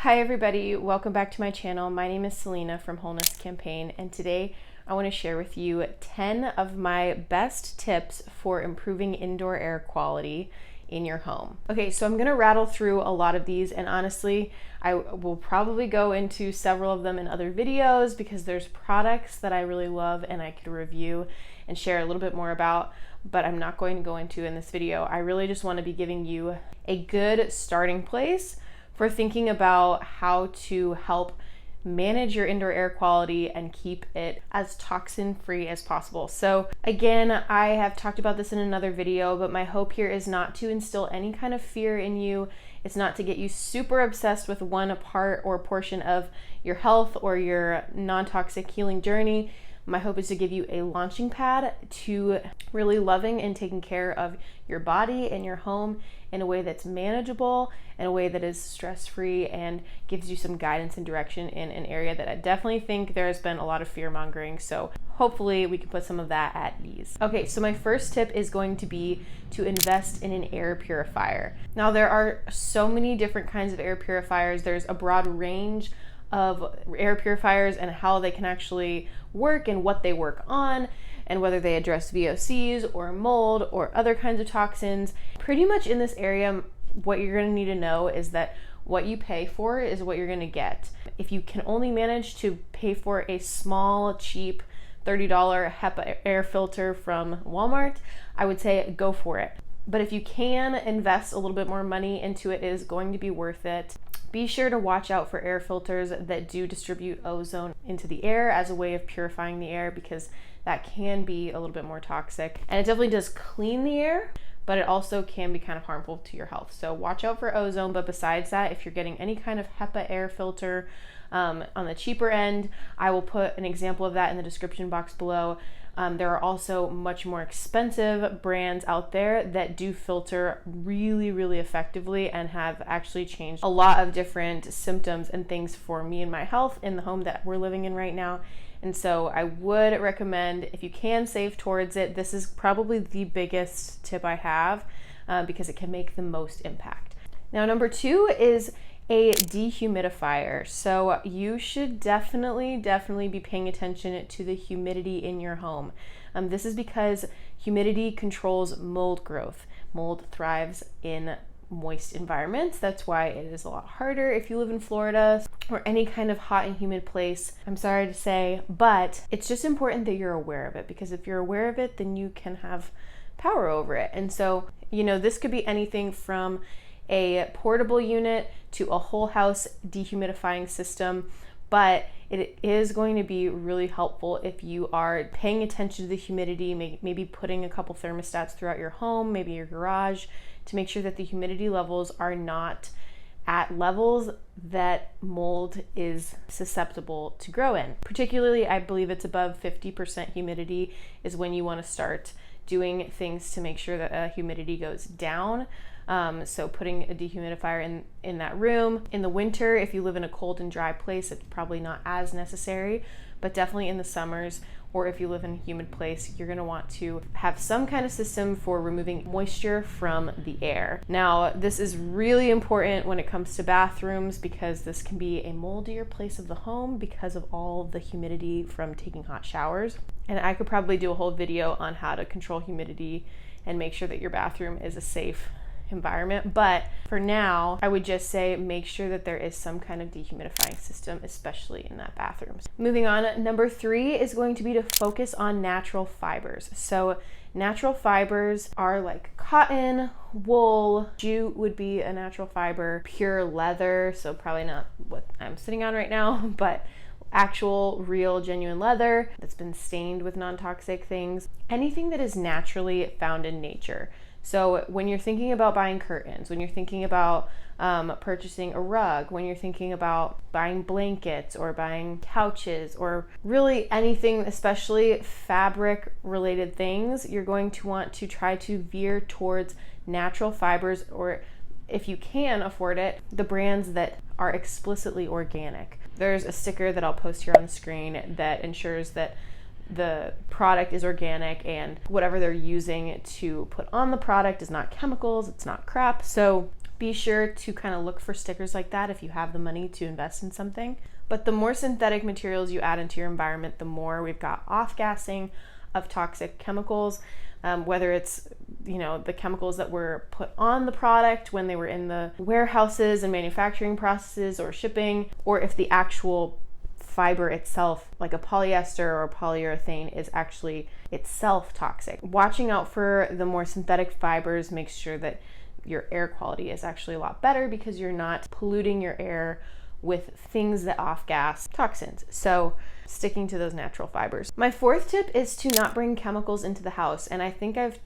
Hi everybody, welcome back to my channel. My name is Selena from Wholeness Campaign, and today I want to share with you 10 of my best tips for improving indoor air quality in your home. Okay, so I'm going to rattle through a lot of these, and honestly, I will probably go into several of them in other videos because there's products that I really love and I could review and share a little bit more about, but I'm not going to go into in this video. I really just want to be giving you a good starting place for thinking about how to help manage your indoor air quality and keep it as toxin free as possible. So again, I have talked about this in another video, but my hope here is not to instill any kind of fear in you. It's not to get you super obsessed with one part or portion of your health or your non-toxic healing journey. My hope is to give you a launching pad to really loving and taking care of your body and your home in a way that's manageable, in a way that is stress-free and gives you some guidance and direction in an area that I definitely think there has been a lot of fear mongering. So hopefully we can put some of that at ease. Okay, so my first tip is going to be to invest in an air purifier. Now there are so many different kinds of air purifiers. There's a broad range of air purifiers and how they can actually work and what they work on and whether they address VOCs or mold or other kinds of toxins. Pretty much in this area, what you're going to need to know is that what you pay for is what you're going to get. If you can only manage to pay for a small, cheap $30 HEPA air filter from Walmart, I would say go for it. But if you can invest a little bit more money into it, it is going to be worth it. Be sure to watch out for air filters that do distribute ozone into the air as a way of purifying the air, because that can be a little bit more toxic. And it definitely does clean the air, but it also can be kind of harmful to your health. So watch out for ozone. But besides that, if you're getting any kind of HEPA air filter on the cheaper end, I will put an example of that in the description box below. There are also much more expensive brands out there that do filter really, really effectively and have actually changed a lot of different symptoms and things for me and my health in the home that we're living in right now. And so I would recommend, if you can save towards it, this is probably the biggest tip I have because it can make the most impact. Now, number 2 is a dehumidifier. So you should definitely be paying attention to the humidity in your home. This is because humidity controls mold growth. Mold thrives in moist environments. That's why it is a lot harder if you live in Florida or any kind of hot and humid place. I'm sorry to say, but it's just important that you're aware of it, because if you're aware of it, then you can have power over it. And so, this could be anything from a portable unit to a whole house dehumidifying system, but it is going to be really helpful if you are paying attention to the humidity, maybe putting a couple thermostats throughout your home, maybe your garage, to make sure that the humidity levels are not at levels that mold is susceptible to grow in. Particularly, I believe it's above 50% humidity is when you want to start doing things to make sure that humidity goes down. So putting a dehumidifier in that room. In the winter, if you live in a cold and dry place, it's probably not as necessary, but definitely in the summers, or if you live in a humid place, you're going to want to have some kind of system for removing moisture from the air. Now, this is really important when it comes to bathrooms, because this can be a moldier place of the home because of all the humidity from taking hot showers. And I could probably do a whole video on how to control humidity and make sure that your bathroom is a safe environment. But for now, I would just say make sure that there is some kind of dehumidifying system, especially in that bathroom. Moving on, number 3 is going to be to focus on natural fibers. So natural fibers are like cotton, wool, jute would be a natural fiber, pure leather, so probably not what I'm sitting on right now, but actual, real, genuine leather that's been stained with non-toxic things. Anything that is naturally found in nature. So when you're thinking about buying curtains, when you're thinking about purchasing a rug, when you're thinking about buying blankets or buying couches, or really anything, especially fabric related things, you're going to want to try to veer towards natural fibers, or if you can afford it, the brands that are explicitly organic. There's a sticker that I'll post here on the screen that ensures that the product is organic and whatever they're using to put on the product is not chemicals, it's not crap. So be sure to kind of look for stickers like that if you have the money to invest in something. But the more synthetic materials you add into your environment, the more we've got off-gassing of toxic chemicals, whether it's, the chemicals that were put on the product when they were in the warehouses and manufacturing processes or shipping, or if the actual fiber itself, like a polyester or polyurethane, is actually itself toxic. Watching out for the more synthetic fibers makes sure that your air quality is actually a lot better because you're not polluting your air with things that off-gas toxins. So sticking to those natural fibers. My fourth tip is to not bring chemicals into the house. And I think I've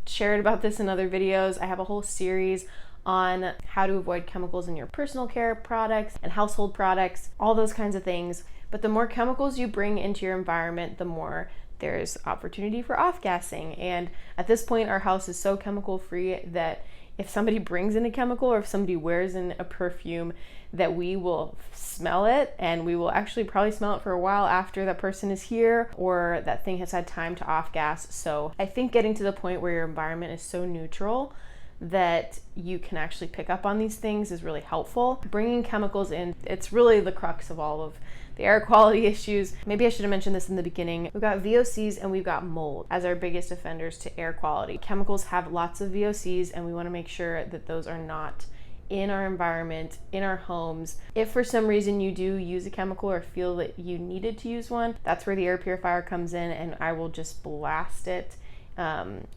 shared about this in other videos. I have a whole series on how to avoid chemicals in your personal care products and household products, all those kinds of things. But the more chemicals you bring into your environment, the more there's opportunity for off-gassing. And at this point, our house is so chemical free that if somebody brings in a chemical or if somebody wears in a perfume, that we will smell it, and we will actually probably smell it for a while after that person is here or that thing has had time to off-gas. So I think getting to the point where your environment is so neutral that you can actually pick up on these things is really helpful. Bringing chemicals in, it's really the crux of all of the air quality issues. Maybe I should have mentioned this in the beginning. We've got VOCs and we've got mold as our biggest offenders to air quality. Chemicals have lots of VOCs, and we want to make sure that those are not in our environment, in our homes. If for some reason you do use a chemical or feel that you needed to use one, that's where the air purifier comes in, and I will just blast it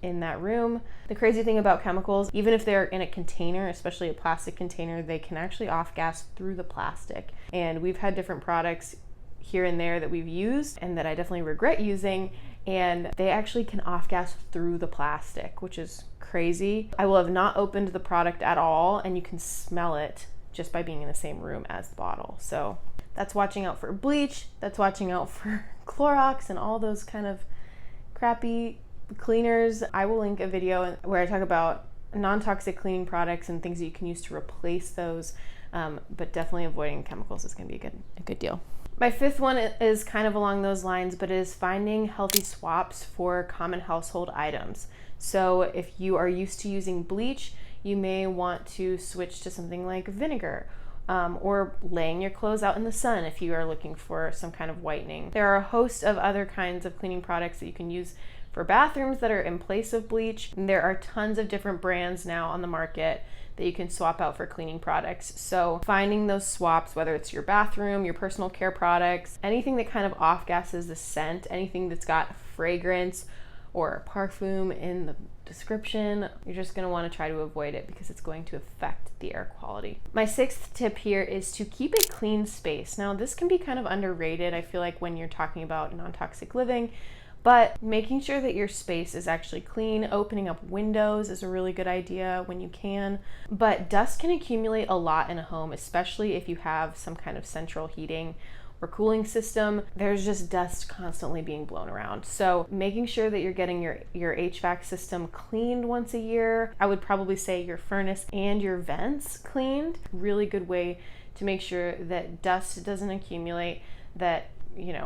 in that room. The crazy thing about chemicals, even if they're in a container, especially a plastic container, they can actually off-gas through the plastic. And we've had different products here and there that we've used and that I definitely regret using, and they actually can off-gas through the plastic, which is crazy. I will have not opened the product at all, and you can smell it just by being in the same room as the bottle. So that's watching out for bleach, that's watching out for Clorox and all those kind of crappy cleaners. I will link a video where I talk about non-toxic cleaning products and things that you can use to replace those, but definitely avoiding chemicals is going to be a good deal. My fifth one is kind of along those lines, but it is finding healthy swaps for common household items. So if you are used to using bleach, you may want to switch to something like vinegar, or laying your clothes out in the sun if you are looking for some kind of whitening. There are a host of other kinds of cleaning products that you can use for bathrooms that are in place of bleach. And there are tons of different brands now on the market that you can swap out for cleaning products. So finding those swaps, whether it's your bathroom, your personal care products, anything that kind of off-gasses the scent, anything that's got fragrance or parfum in the description, you're just going to want to try to avoid it because it's going to affect the air quality. My sixth tip here is to keep a clean space. Now, this can be kind of underrated, I feel like, when you're talking about non-toxic living, but making sure that your space is actually clean. Opening up windows is a really good idea when you can. But dust can accumulate a lot in a home, especially if you have some kind of central heating or cooling system. There's just dust constantly being blown around. So making sure that you're getting your HVAC system cleaned once a year. I would probably say your furnace and your vents cleaned. Really good way to make sure that dust doesn't accumulate, that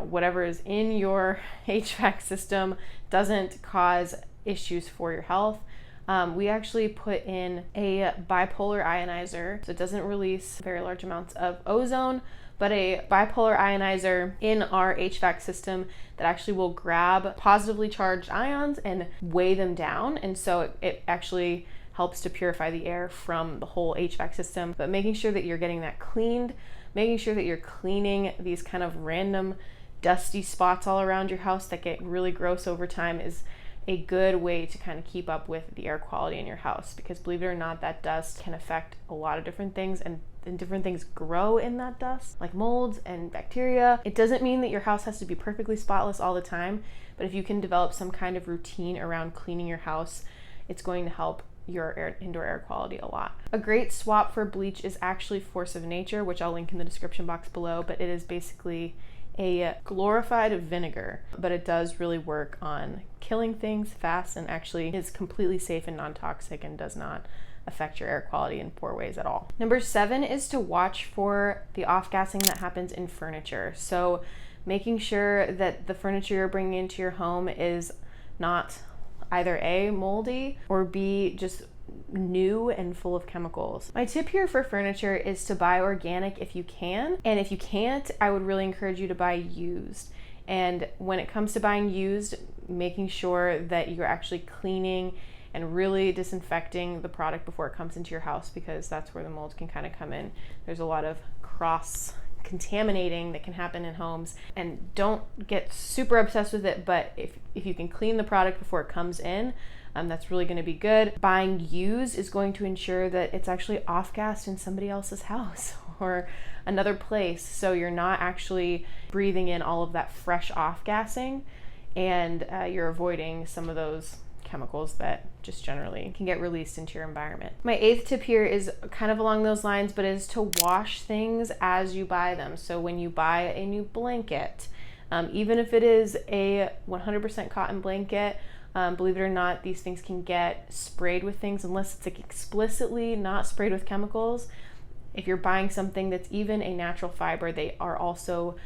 whatever is in your HVAC system doesn't cause issues for your health. We actually put in a bipolar ionizer, so it doesn't release very large amounts of ozone, but a bipolar ionizer in our HVAC system that actually will grab positively charged ions and weigh them down. And so it actually helps to purify the air from the whole HVAC system. But making sure that you're getting that cleaned, making sure that you're cleaning these kind of random dusty spots all around your house that get really gross over time is a good way to kind of keep up with the air quality in your house, because believe it or not, that dust can affect a lot of different things, and different things grow in that dust, like molds and bacteria. It doesn't mean that your house has to be perfectly spotless all the time, but if you can develop some kind of routine around cleaning your house, it's going to help your indoor air quality a lot. A great swap for bleach is actually Force of Nature, which I'll link in the description box below, but it is basically a glorified vinegar, but it does really work on killing things fast and actually is completely safe and non-toxic and does not affect your air quality in poor ways at all. Number 7 is to watch for the off-gassing that happens in furniture. So making sure that the furniture you're bringing into your home is not either A, moldy, or B, just new and full of chemicals. My tip here for furniture is to buy organic if you can, and if you can't, I would really encourage you to buy used. And when it comes to buying used, making sure that you're actually cleaning and really disinfecting the product before it comes into your house, because that's where the mold can kind of come in. There's a lot of cross contaminating that can happen in homes, and don't get super obsessed with it, but if you can clean the product before it comes in, that's really going to be good. Buying used is going to ensure that it's actually off-gassed in somebody else's house or another place, so you're not actually breathing in all of that fresh off-gassing, and you're avoiding some of those chemicals that just generally can get released into your environment. My 8th tip here is kind of along those lines, but is to wash things as you buy them. So when you buy a new blanket, even if it is a 100% cotton blanket, believe it or not, these things can get sprayed with things unless it's like explicitly not sprayed with chemicals. If you're buying something that's even a natural fiber, they are also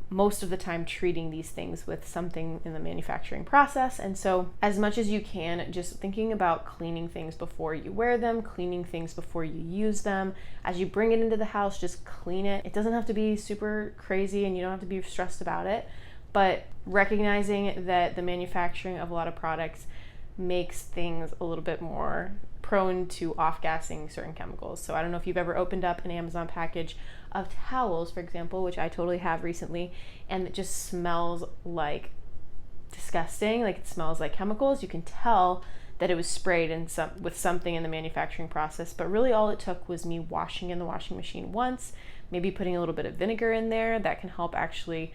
most of the time treating these things with something in the manufacturing process. And so as much as you can, just thinking about cleaning things before you wear them, cleaning things before you use them. As you bring it into the house, just clean it. It doesn't have to be super crazy and you don't have to be stressed about it, but recognizing that the manufacturing of a lot of products makes things a little bit more prone to off-gassing certain chemicals. So I don't know if you've ever opened up an Amazon package of towels, for example, which I totally have recently, and it just smells like disgusting, like it smells like chemicals. You can tell that it was sprayed with something in the manufacturing process, but really all it took was me washing in the washing machine once, maybe putting a little bit of vinegar in there that can help actually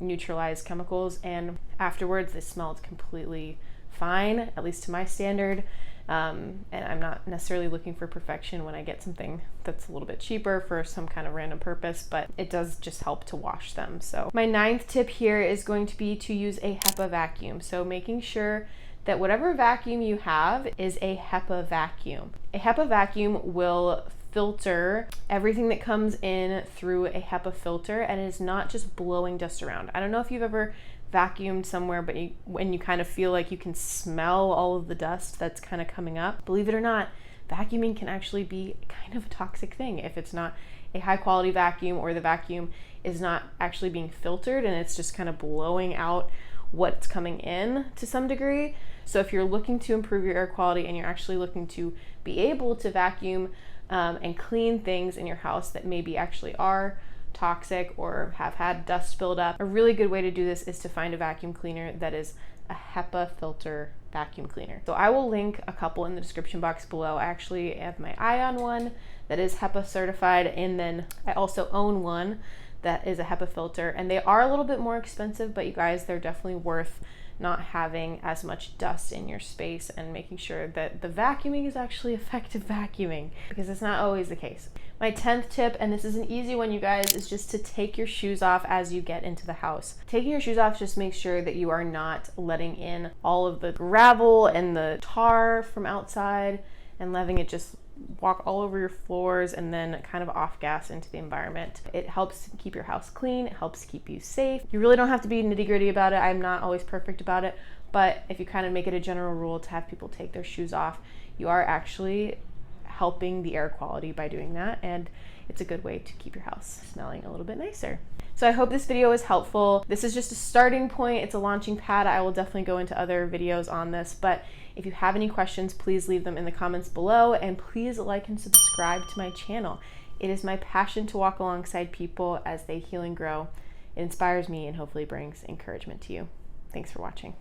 neutralize chemicals, and afterwards it smelled completely fine, at least to my standard. And I'm not necessarily looking for perfection when I get something that's a little bit cheaper for some kind of random purpose, but it does just help to wash them. So my 9th tip here is going to be to use a HEPA vacuum. So making sure that whatever vacuum you have is a HEPA vacuum. A HEPA vacuum will filter everything that comes in through a HEPA filter, and it is not just blowing dust around. I don't know if you've ever vacuumed somewhere, but when you kind of feel like you can smell all of the dust that's kind of coming up, believe it or not, vacuuming can actually be kind of a toxic thing if it's not a high quality vacuum, or the vacuum is not actually being filtered and it's just kind of blowing out what's coming in to some degree. So if you're looking to improve your air quality and you're actually looking to be able to vacuum and clean things in your house that maybe actually are toxic or have had dust build up, a really good way to do this is to find a vacuum cleaner that is a HEPA filter vacuum cleaner. So I will link a couple in the description box below. I actually have my Ion one that is HEPA certified, and then I also own one that is a HEPA filter, and they are a little bit more expensive, but you guys, they're definitely worth not having as much dust in your space and making sure that the vacuuming is actually effective vacuuming, because it's not always the case. My 10th tip, and this is an easy one, you guys, is just to take your shoes off as you get into the house. Taking your shoes off just makes sure that you are not letting in all of the gravel and the tar from outside and letting it just walk all over your floors and then kind of off gas into the environment. It helps keep your house clean. It helps keep you safe. You really don't have to be nitty gritty about it. I'm not always perfect about it, but if you kind of make it a general rule to have people take their shoes off, you are actually helping the air quality by doing that, and it's a good way to keep your house smelling a little bit nicer. So I hope this video was helpful. This is just a starting point. It's a launching pad. I will definitely go into other videos on this, but if you have any questions, please leave them in the comments below, and please like and subscribe to my channel. It is my passion to walk alongside people as they heal and grow. It inspires me and hopefully brings encouragement to you. Thanks for watching.